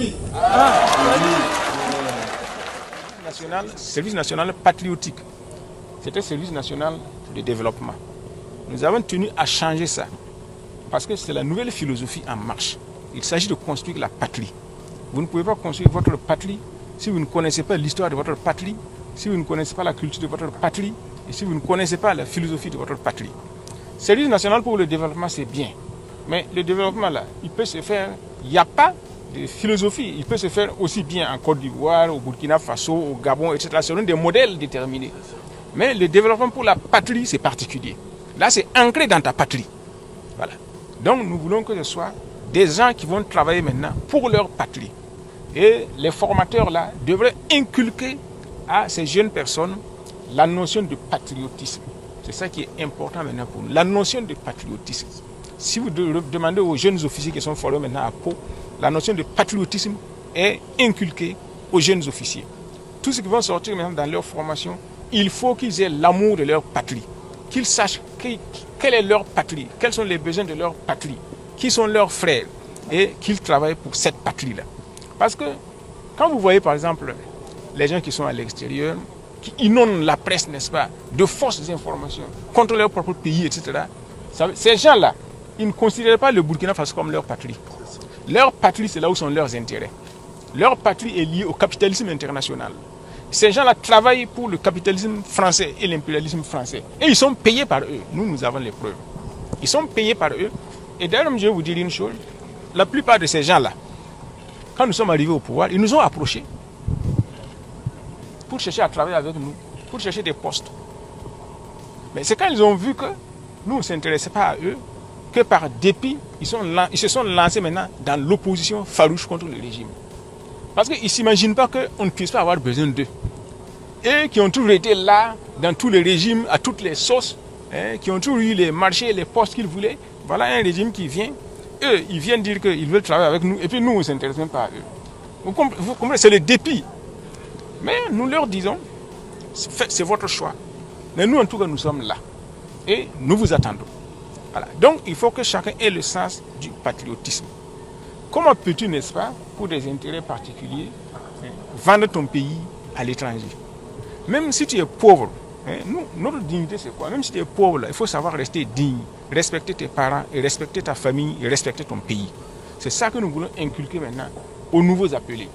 Oui. Service national patriotique. C'était service national de développement. Nous avons tenu à changer ça. Parce que c'est la nouvelle philosophie en marche. Il s'agit de construire la patrie. Vous ne pouvez pas construire votre patrie si vous ne connaissez pas l'histoire de votre patrie, si vous ne connaissez pas la culture de votre patrie, et si vous ne connaissez pas la philosophie de votre patrie. Service national pour le développement, c'est bien. Mais le développement, là, il peut se faire, il n'y a pas de philosophie. Il peut se faire aussi bien en Côte d'Ivoire, au Burkina Faso, au Gabon, etc. Selon des modèles déterminés. Mais le développement pour la patrie, c'est particulier. Là, c'est ancré dans ta patrie. Voilà. Donc, nous voulons que ce soit des gens qui vont travailler maintenant pour leur patrie. Et les formateurs, là, devraient inculquer à ces jeunes personnes la notion de patriotisme. C'est ça qui est important maintenant pour nous. La notion de patriotisme. Si vous demandez aux jeunes officiers qui sont formés maintenant à Pau, la notion de patriotisme est inculquée aux jeunes officiers. Tous ceux qui vont sortir maintenant dans leur formation, il faut qu'ils aient l'amour de leur patrie. Qu'ils sachent quelle est leur patrie, quels sont les besoins de leur patrie, qui sont leurs frères, et qu'ils travaillent pour cette patrie-là. Parce que quand vous voyez par exemple les gens qui sont à l'extérieur, qui inondent la presse, n'est-ce pas, de fausses informations contre leur propre pays, etc., ces gens-là, ils ne considèrent pas le Burkina Faso comme leur patrie. Leur patrie, c'est là où sont leurs intérêts. Leur patrie est liée au capitalisme international. Ces gens-là travaillent pour le capitalisme français et l'impérialisme français. Et ils sont payés par eux. Nous avons les preuves. Ils sont payés par eux. Et d'ailleurs, je vais vous dire une chose. La plupart de ces gens-là, quand nous sommes arrivés au pouvoir, ils nous ont approchés pour chercher à travailler avec nous, pour chercher des postes. Mais c'est quand ils ont vu que nous ne s'intéressons pas à eux, que par dépit, ils se sont lancés maintenant dans l'opposition farouche contre le régime. Parce qu'ils ne s'imaginent pas qu'on ne puisse pas avoir besoin d'eux. Et qui ont toujours été là, dans tous les régimes, à toutes les sauces, qui ont toujours eu les marchés, les postes qu'ils voulaient. Voilà un régime qui vient. Eux, ils viennent dire qu'ils veulent travailler avec nous, et puis nous, on ne s'intéresse même pas à eux. Vous comprenez, c'est le dépit. Mais nous leur disons, c'est votre choix. Mais nous, en tout cas, nous sommes là. Et nous vous attendons. Voilà. Donc, il faut que chacun ait le sens du patriotisme. Comment peux-tu, n'est-ce pas, pour des intérêts particuliers, vendre ton pays à l'étranger? Même si tu es pauvre, notre dignité c'est quoi? Même si tu es pauvre, là, il faut savoir rester digne, respecter tes parents, et respecter ta famille, et respecter ton pays. C'est ça que nous voulons inculquer maintenant aux nouveaux appelés.